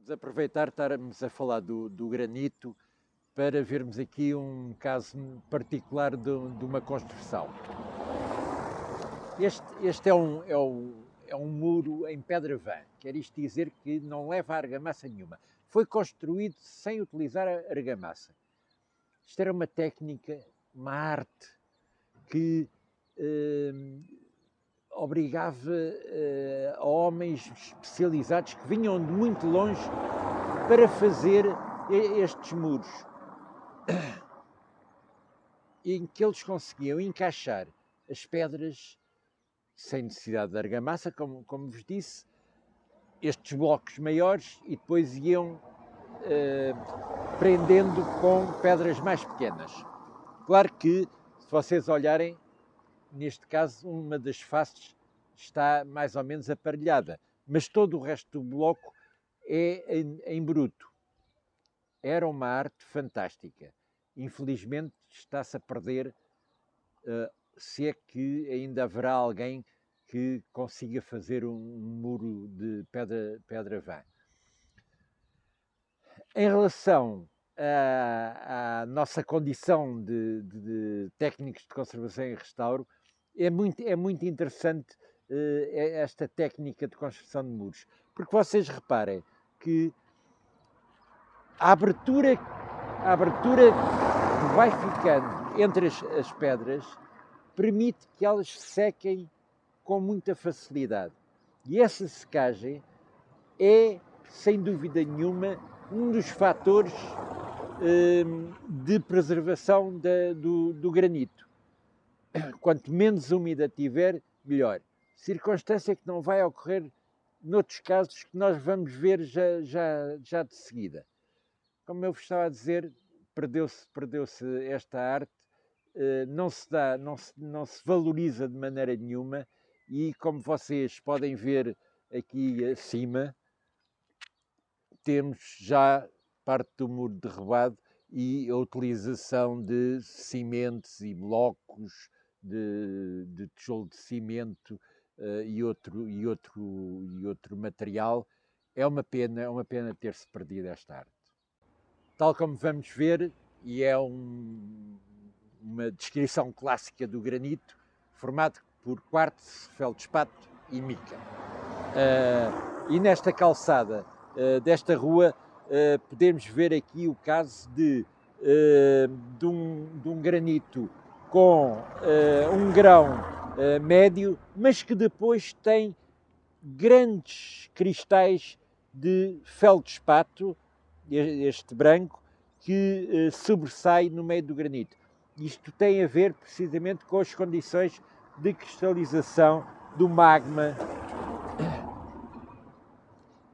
Vamos aproveitar estarmos a falar do granito para vermos aqui um caso particular de uma construção. Este é um muro em pedra vã, quer isto dizer que não leva argamassa nenhuma. Foi construído sem utilizar a argamassa. Isto era uma técnica, uma arte que obrigava a homens especializados que vinham de muito longe para fazer estes muros, em que eles conseguiam encaixar as pedras sem necessidade de argamassa, como vos disse, estes blocos maiores, e depois iam prendendo com pedras mais pequenas. Claro que, se vocês olharem, neste caso, uma das faces está mais ou menos aparelhada, mas todo o resto do bloco é em bruto. Era uma arte fantástica. Infelizmente está-se a perder, se é que ainda haverá alguém que consiga fazer um muro de pedra vã. Em relação à nossa condição de técnicos de conservação e restauro, é muito interessante esta técnica de construção de muros, porque vocês reparem que a abertura que vai ficando entre as pedras permite que elas se sequem com muita facilidade. E essa secagem é, sem dúvida nenhuma, um dos fatores de preservação do granito. Quanto menos úmida tiver, melhor. Circunstância que não vai ocorrer noutros casos que nós vamos ver já de seguida. Como eu vos estava a dizer, perdeu-se esta arte, não se valoriza de maneira nenhuma, e como vocês podem ver aqui acima, temos já parte do muro derrubado e a utilização de cimentos e blocos de tijolo de cimento e outro material. É uma pena ter-se perdido esta arte. Tal como vamos ver, e é uma descrição clássica do granito, formado por quartzo, feldspato e mica. E nesta calçada desta rua podemos ver aqui o caso de um granito com um grão médio, mas que depois tem grandes cristais de feldspato, este branco, que sobressai no meio do granito. Isto tem a ver precisamente com as condições de cristalização do magma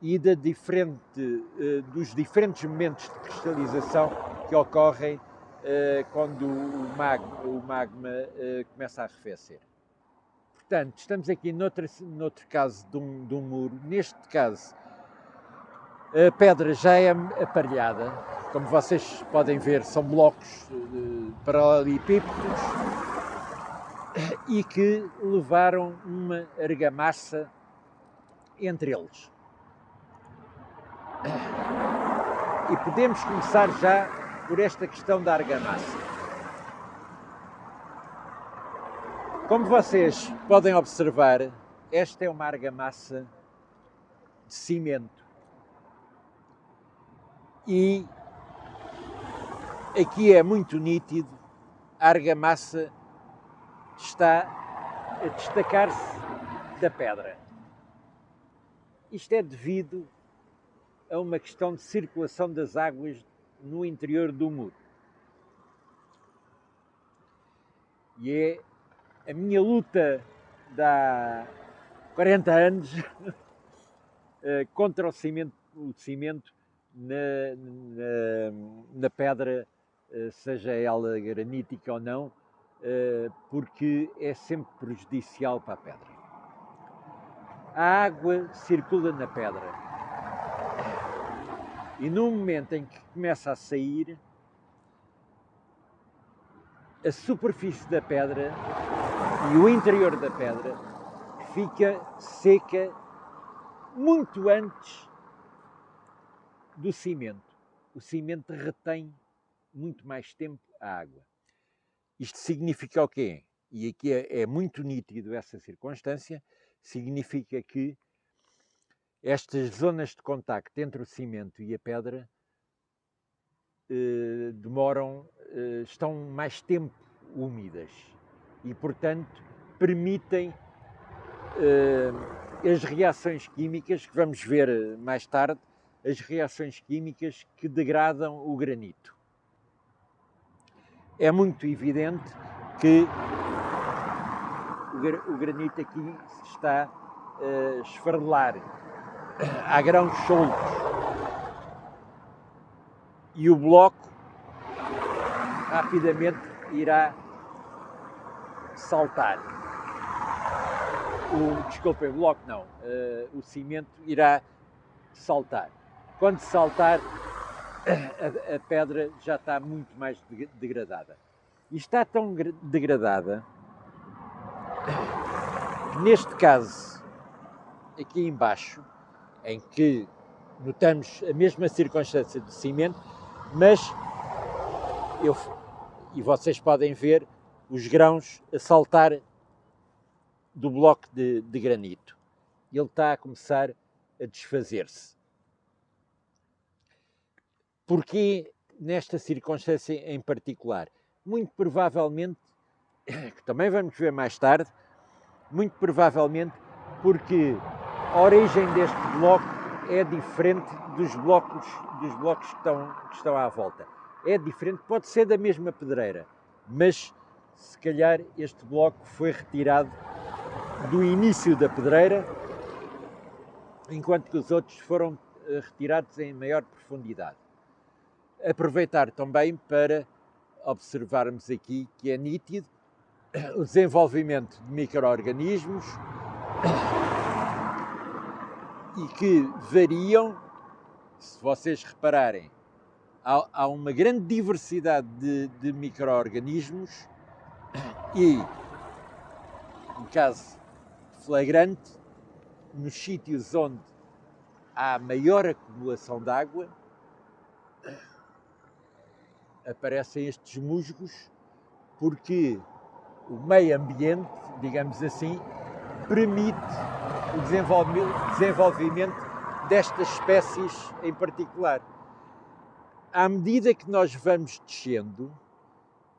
e dos diferentes momentos de cristalização que ocorrem quando o magma começa a arrefecer. Portanto, estamos aqui noutro caso de um muro. Neste caso, a pedra já é aparelhada. Como vocês podem ver, são blocos paralelepípedos e que levaram uma argamassa entre eles. E podemos começar já por esta questão da argamassa. Como vocês podem observar, esta é uma argamassa de cimento. E aqui é muito nítido, a argamassa está a destacar-se da pedra. Isto é devido a uma questão de circulação das águas no interior do muro. E é a minha luta de há 40 anos contra o cimento na pedra, seja ela granítica ou não, porque é sempre prejudicial para a pedra. A água circula na pedra. E no momento em que começa a sair, a superfície da pedra e o interior da pedra fica seca muito antes do cimento. O cimento retém muito mais tempo a água. Isto significa o quê? E aqui é muito nítido essa circunstância, significa que estas zonas de contacto entre o cimento e a pedra estão mais tempo úmidas e, portanto, permitem as reações químicas, que vamos ver mais tarde, as reações químicas que degradam o granito. É muito evidente que o granito aqui está a esfarelar, há grãos soltos, e o bloco rapidamente irá saltar. Desculpem, o bloco não, o cimento irá saltar. Quando saltar, a pedra já está muito mais degradada. E está tão degradada, neste caso, aqui embaixo, em que notamos a mesma circunstância do cimento, mas e vocês podem ver os grãos a saltar do bloco de granito. Ele está a começar a desfazer-se. Porquê nesta circunstância em particular? Muito provavelmente, que também vamos ver mais tarde, muito provavelmente porque a origem deste bloco é diferente dos blocos que estão à volta. É diferente, pode ser da mesma pedreira, mas se calhar este bloco foi retirado do início da pedreira, enquanto que os outros foram retirados em maior profundidade. Aproveitar também para observarmos aqui que é nítido o desenvolvimento de micro-organismos e que variam, se vocês repararem, há uma grande diversidade de micro-organismos e, um caso flagrante, nos sítios onde há maior acumulação de água, aparecem estes musgos porque o meio ambiente, digamos assim, permite o desenvolvimento destas espécies em particular. À medida que nós vamos descendo,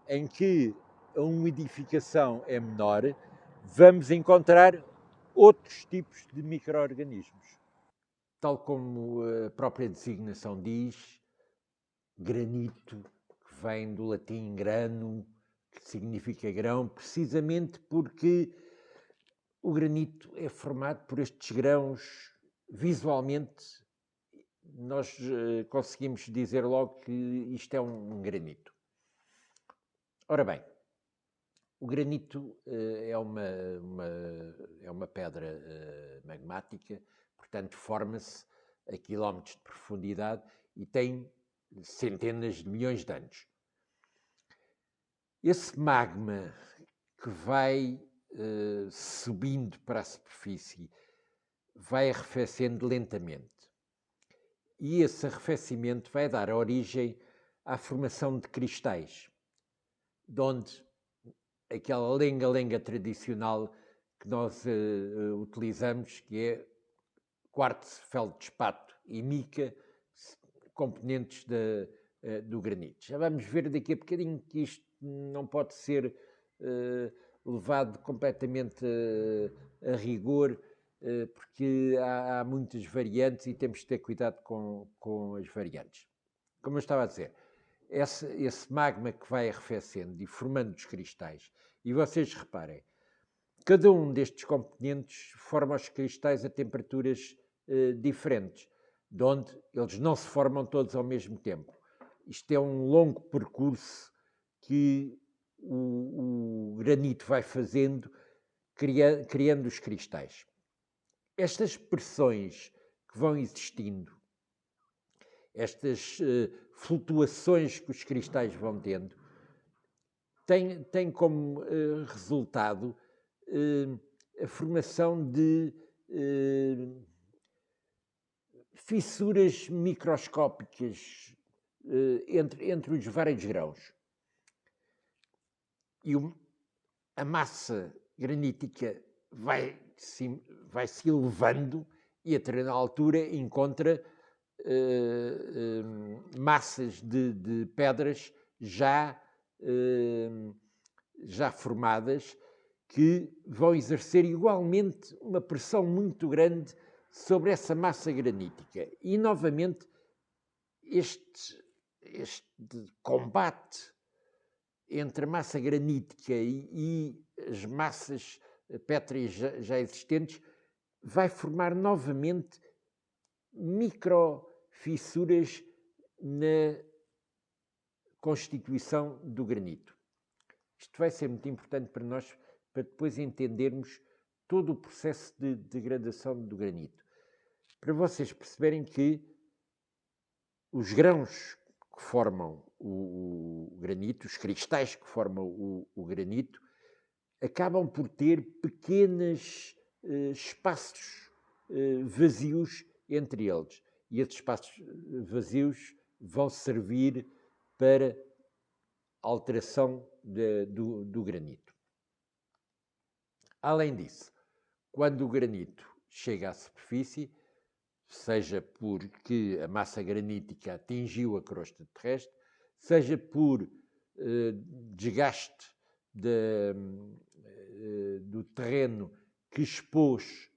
em que a umidificação é menor, vamos encontrar outros tipos de micro-organismos. Tal como a própria designação diz, granito, que vem do latim grano, que significa grão, precisamente porque o granito é formado por estes grãos. Visualmente, nós conseguimos dizer logo que isto é um granito. Ora bem, o granito é uma pedra magmática, portanto forma-se a quilómetros de profundidade e tem centenas de milhões de anos. Esse magma que vai subindo para a superfície vai arrefecendo lentamente. E esse arrefecimento vai dar origem à formação de cristais, de onde aquela lenga-lenga tradicional que nós utilizamos, que é quartzo, feldspato e mica, componentes do granito. Já vamos ver daqui a bocadinho que isto não pode ser levado completamente a rigor, porque há muitas variantes e temos de ter cuidado com as variantes. Como eu estava a dizer, esse magma que vai arrefecendo e formando os cristais, e vocês reparem, cada um destes componentes forma os cristais a temperaturas diferentes, de onde eles não se formam todos ao mesmo tempo. Isto é um longo percurso que o granito vai fazendo, criando os cristais. Estas pressões que vão existindo, estas flutuações que os cristais vão tendo, têm como resultado a formação de fissuras microscópicas entre os vários grãos. E a massa granítica vai-se elevando e a determinada altura encontra massas de pedras já formadas, que vão exercer igualmente uma pressão muito grande sobre essa massa granítica. E, novamente, este combate entre a massa granítica e as massas pétreas já existentes vai formar novamente microfissuras na constituição do granito. Isto vai ser muito importante para nós, para depois entendermos todo o processo de degradação do granito. Para vocês perceberem que os grãos que formam o granito, os cristais que formam o granito, acabam por ter pequenos espaços vazios entre eles. E esses espaços vazios vão servir para alteração do granito. Além disso, quando o granito chega à superfície, seja porque a massa granítica atingiu a crosta terrestre, seja por desgaste do terreno que expôs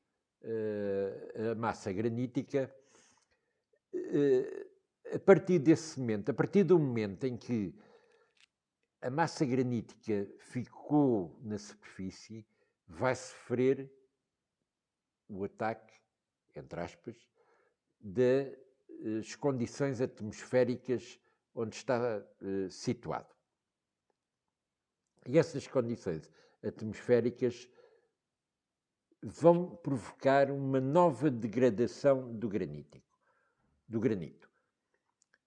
a massa granítica, a partir desse momento, a partir do momento em que a massa granítica ficou na superfície, vai sofrer o ataque, entre aspas, das condições atmosféricas onde está situado. E essas condições atmosféricas vão provocar uma nova degradação do granito.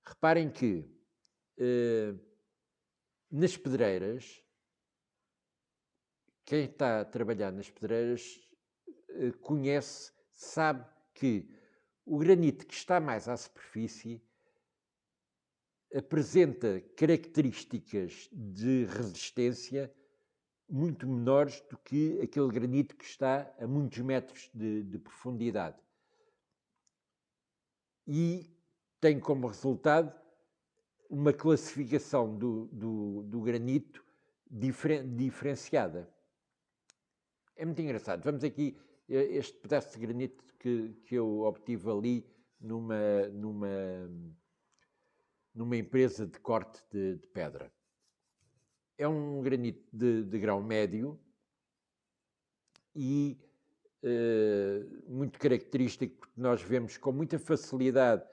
Reparem que nas pedreiras, quem está a trabalhar nas pedreiras sabe que o granito que está mais à superfície apresenta características de resistência muito menores do que aquele granito que está a muitos metros de profundidade. E tem como resultado uma classificação do granito diferenciada. É muito engraçado. Vamos aqui, este pedaço de granito que eu obtive ali numa empresa de corte de pedra. É um granito de grão médio e muito característico, porque nós vemos com muita facilidade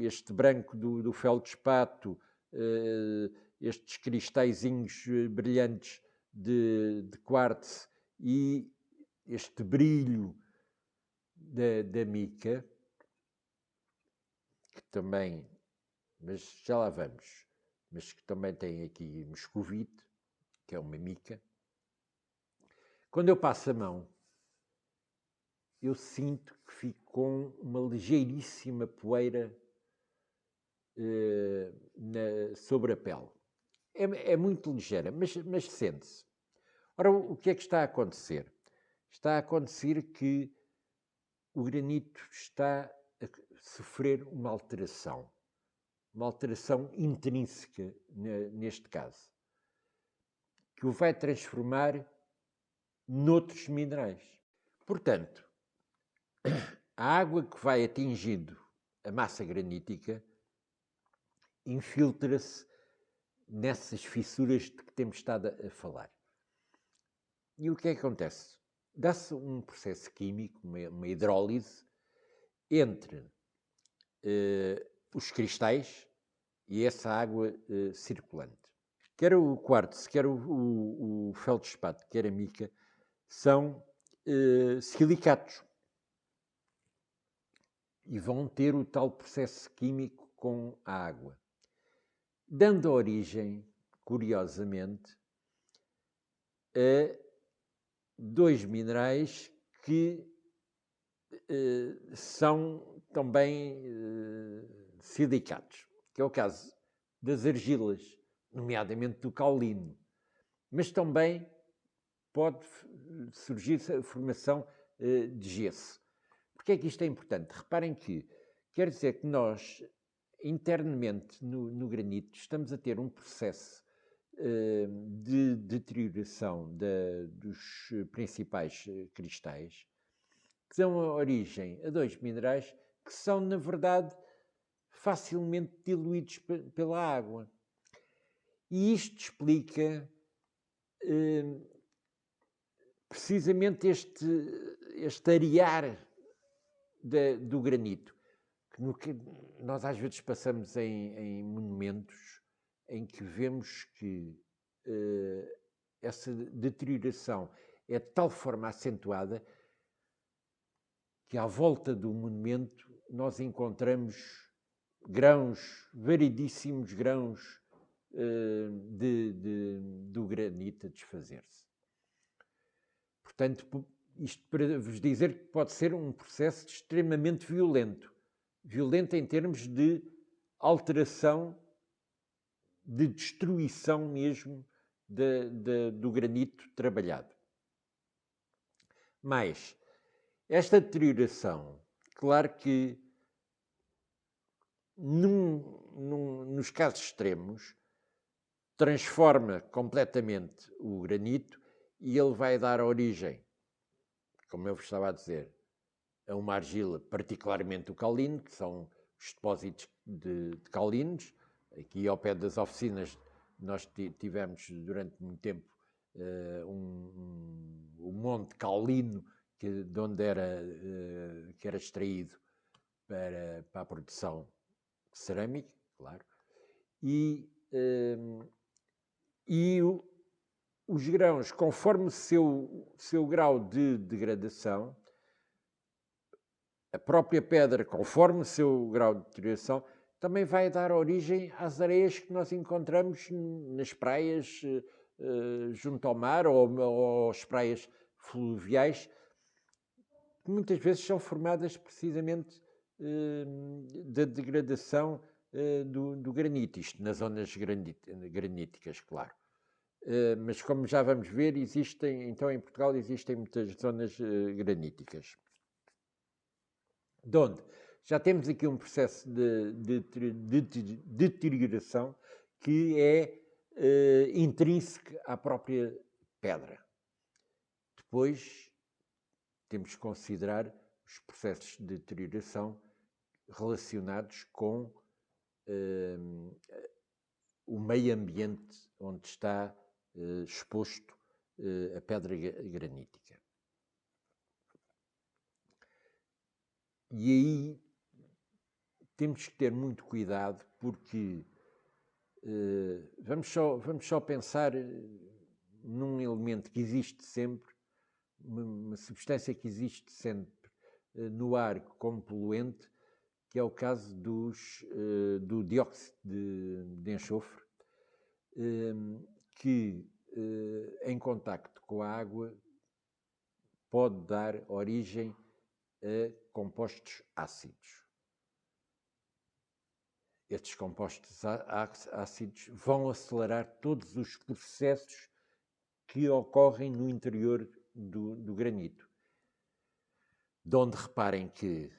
este branco do feldspato, estes cristalzinhos brilhantes de quartzo e este brilho da mica, que também, mas já lá vamos, mas que também tem aqui moscovite, que é uma mica. Quando eu passo a mão, eu sinto que fico com uma ligeiríssima poeira sobre a pele. É muito ligeira, mas sente-se. Ora, o que é que está a acontecer? Está a acontecer que o granito está a sofrer uma alteração intrínseca neste caso, que o vai transformar noutros minerais. Portanto, a água que vai atingindo a massa granítica infiltra-se nessas fissuras de que temos estado a falar. E o que é que acontece? Dá-se um processo químico, uma hidrólise, entre os cristais e essa água circulante. Quer o quartzo, quer o feldspato, quer a mica, são silicatos. E vão ter o tal processo químico com a água, dando origem, curiosamente, a dois minerais que são também silicatos, que é o caso das argilas, nomeadamente do caolino, mas também pode surgir a formação de gesso. Porquê é que isto é importante? Reparem que quer dizer que nós, internamente no granito, estamos a ter um processo de deterioração dos principais cristais, que dão origem a dois minerais que são, na verdade, facilmente diluídos pela água. E isto explica precisamente este arear do granito, que nós às vezes passamos em monumentos em que vemos que essa deterioração é de tal forma acentuada que à volta do monumento nós encontramos grãos, variedíssimos grãos do granito a desfazer-se. Portanto, isto para vos dizer que pode ser um processo extremamente violento. Violento em termos de alteração, de destruição mesmo do granito trabalhado. Mas esta deterioração, claro que nos casos extremos, transforma completamente o granito e ele vai dar origem, como eu vos estava a dizer, a uma argila, particularmente o caolino, que são os depósitos de caulinos. Aqui ao pé das oficinas nós tivemos durante muito tempo um monte caolino de onde que era extraído para a produção de cerâmica, claro, e os grãos, conforme o seu grau de degradação, a própria pedra, conforme o seu grau de deterioração, também vai dar origem às areias que nós encontramos nas praias junto ao mar ou às praias fluviais, que muitas vezes são formadas precisamente da degradação do granito, isto nas zonas graníticas, claro. Mas como já vamos ver, então em Portugal existem muitas zonas graníticas. De onde já temos aqui um processo de deterioração que é intrínseco à própria pedra. Depois temos que considerar os processos de deterioração relacionados com o meio ambiente onde está exposto a pedra granítica. E aí temos que ter muito cuidado porque vamos só pensar num elemento que existe sempre, uma substância que existe sempre no ar como poluente, que é o caso do dióxido de enxofre, que em contacto com a água pode dar origem a compostos ácidos. Estes compostos ácidos vão acelerar todos os processos que ocorrem no interior do granito. De onde reparem que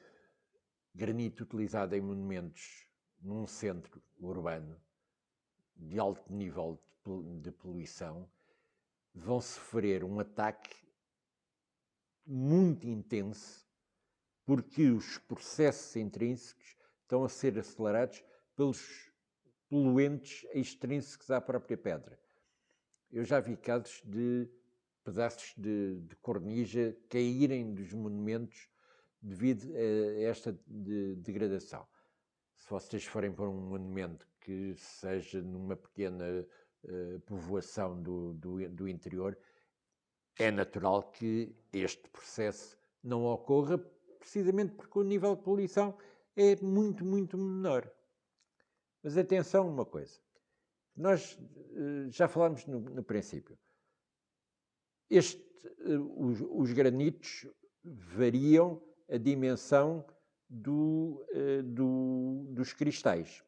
granito utilizado em monumentos num centro urbano de alto nível de poluição vão sofrer um ataque muito intenso porque os processos intrínsecos estão a ser acelerados pelos poluentes extrínsecos à própria pedra. Eu já vi casos de pedaços de cornija caírem dos monumentos devido a esta degradação. Se vocês forem para um monumento que seja numa pequena povoação do interior, é natural que este processo não ocorra, precisamente porque o nível de poluição é muito, muito menor. Mas atenção a uma coisa. Nós já falámos no princípio. Os granitos variam a dimensão dos cristais,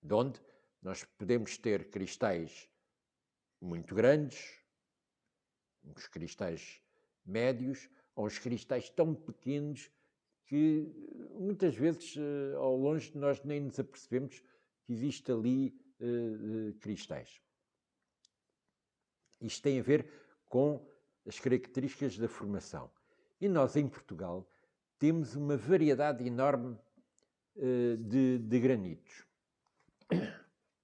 de onde nós podemos ter cristais muito grandes, uns cristais médios, ou uns cristais tão pequenos que muitas vezes ao longe nós nem nos apercebemos que existe ali cristais. Isto tem a ver com as características da formação. E nós, em Portugal, temos uma variedade enorme de granitos.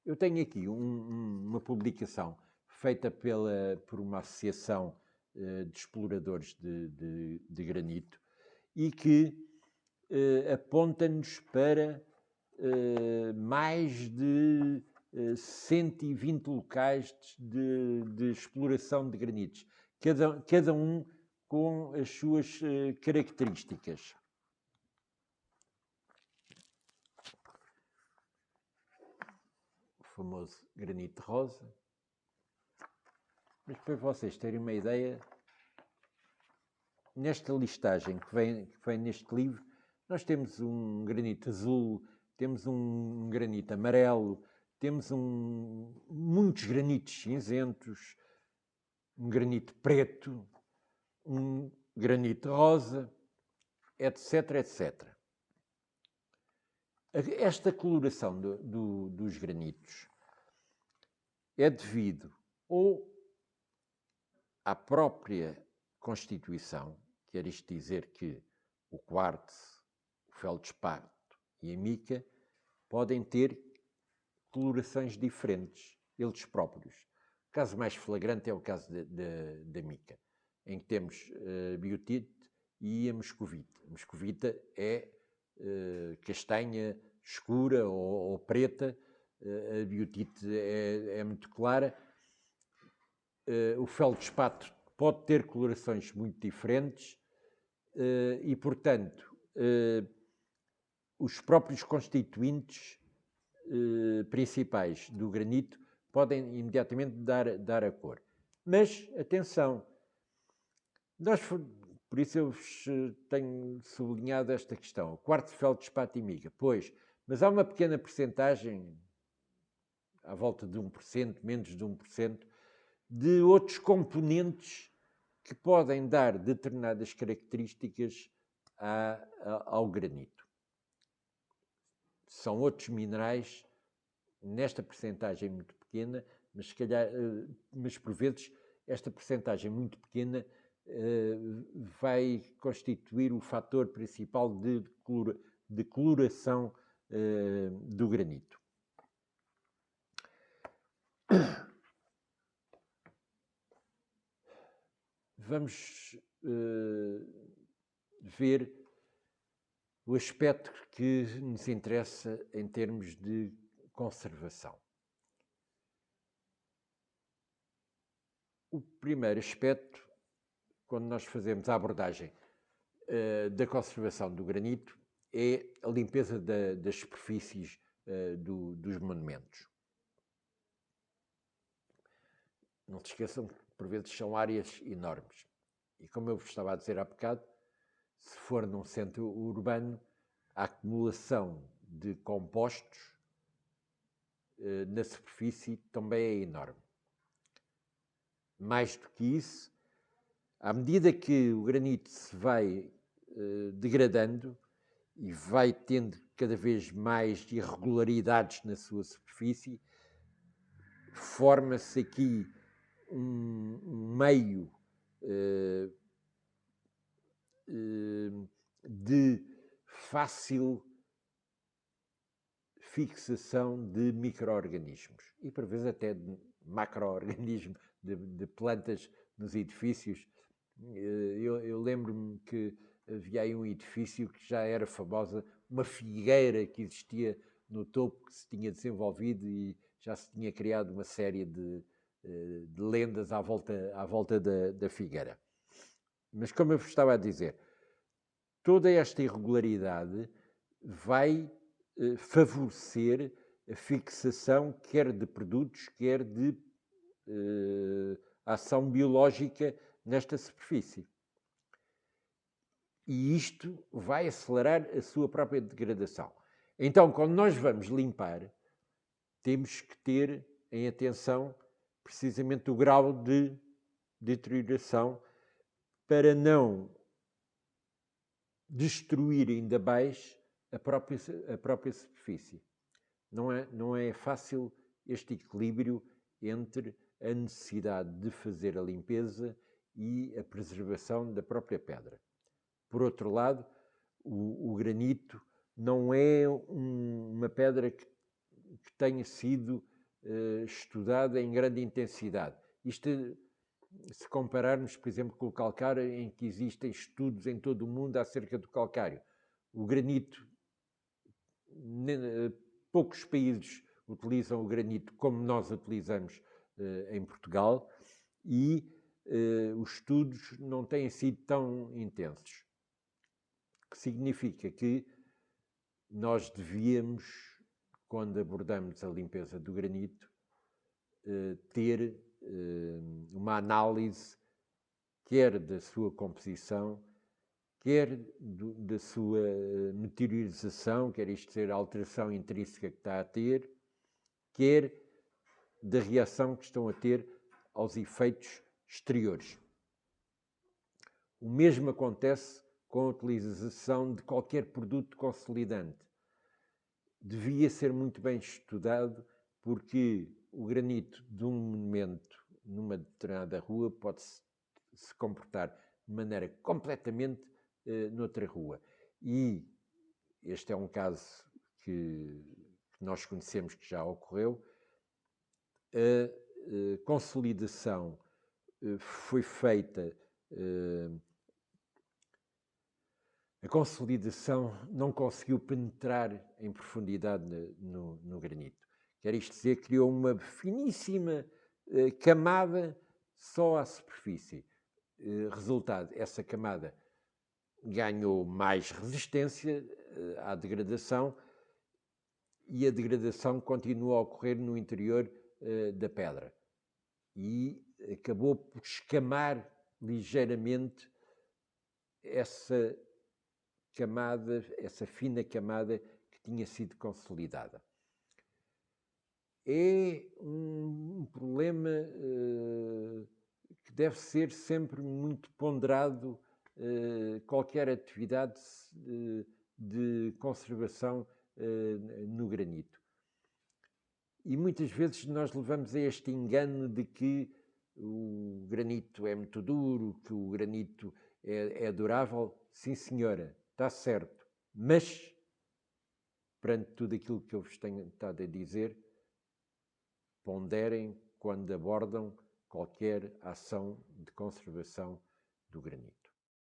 Eu tenho aqui uma publicação feita por uma associação de exploradores de granito e que aponta-nos para mais de 120 locais de exploração de granitos, cada um com as suas características. O famoso granito rosa. Mas para vocês terem uma ideia, nesta listagem que vem neste livro, nós temos um granito azul, temos um granito amarelo, temos muitos granitos cinzentos, um granito preto, um granito rosa, etc, etc. Esta coloração dos granitos é devido ou à própria constituição, quer isto dizer que o quartzo, o feldspato e a mica podem ter colorações diferentes, eles próprios. O caso mais flagrante é o caso da mica, em que temos a biotite e a moscovita. A moscovita é castanha escura ou preta, a biotite é muito clara. O feldspato pode ter colorações muito diferentes e, portanto, os próprios constituintes principais do granito podem imediatamente dar a cor. Mas, atenção, por isso eu tenho sublinhado esta questão, quartzo, feldspato e mica, mas há uma pequena percentagem, à volta de 1%, menos de 1%, de outros componentes que podem dar determinadas características ao granito. São outros minerais, nesta percentagem muito pequena, mas se calhar, mas por vezes esta percentagem muito pequena vai constituir o fator principal de coloração do granito. Vamos ver o aspecto que nos interessa em termos de conservação. O primeiro aspecto, quando nós fazemos a abordagem da conservação do granito, é a limpeza das superfícies dos monumentos. Não se esqueçam que, por vezes, são áreas enormes. E como eu vos estava a dizer há bocado, se for num centro urbano, a acumulação de compostos na superfície também é enorme. Mais do que isso, à medida que o granito se vai degradando e vai tendo cada vez mais irregularidades na sua superfície, forma-se aqui um meio de fácil fixação de micro-organismos e, por vezes, até de macro-organismos, de plantas nos edifícios. Eu lembro-me que havia aí um edifício que já era famosa, uma figueira que existia no topo, que se tinha desenvolvido e já se tinha criado uma série de lendas à volta da figueira. Mas, como eu vos estava a dizer, toda esta irregularidade vai favorecer a fixação quer de produtos, quer de ação biológica nesta superfície. E isto vai acelerar a sua própria degradação. Então, quando nós vamos limpar, temos que ter em atenção precisamente o grau de deterioração para não destruir ainda mais a própria superfície. Não é fácil este equilíbrio entre a necessidade de fazer a limpeza e a preservação da própria pedra. Por outro lado, o granito não é uma pedra que tenha sido estudada em grande intensidade. Isto, se compararmos, por exemplo, com o calcário, em que existem estudos em todo o mundo acerca do calcário. O granito, poucos países utilizam o granito como nós utilizamos em Portugal, e os estudos não têm sido tão intensos. O que significa que nós devíamos, quando abordamos a limpeza do granito, ter uma análise quer da sua composição, quer da sua meteorização, quer isto ser a alteração intrínseca que está a ter, quer da reação que estão a ter aos efeitos exteriores. O mesmo acontece com a utilização de qualquer produto consolidante. Devia ser muito bem estudado, porque o granito de um monumento numa determinada rua pode se comportar de maneira completamente noutra rua. E este é um caso que nós conhecemos, que já ocorreu. A consolidação foi feita. A consolidação não conseguiu penetrar em profundidade no granito. Quer isto dizer, criou uma finíssima camada só à superfície. Resultado, essa camada ganhou mais resistência à degradação, e a degradação continua a ocorrer no interior da pedra. E acabou por escamar ligeiramente essa camada, essa fina camada que tinha sido consolidada. É um problema que deve ser sempre muito ponderado, qualquer atividade de conservação no granito. E muitas vezes nós levamos a este engano de que o granito é muito duro, que o granito é durável. Sim, senhora, está certo. Mas, perante tudo aquilo que eu vos tenho estado a dizer, ponderem quando abordam qualquer ação de conservação do granito.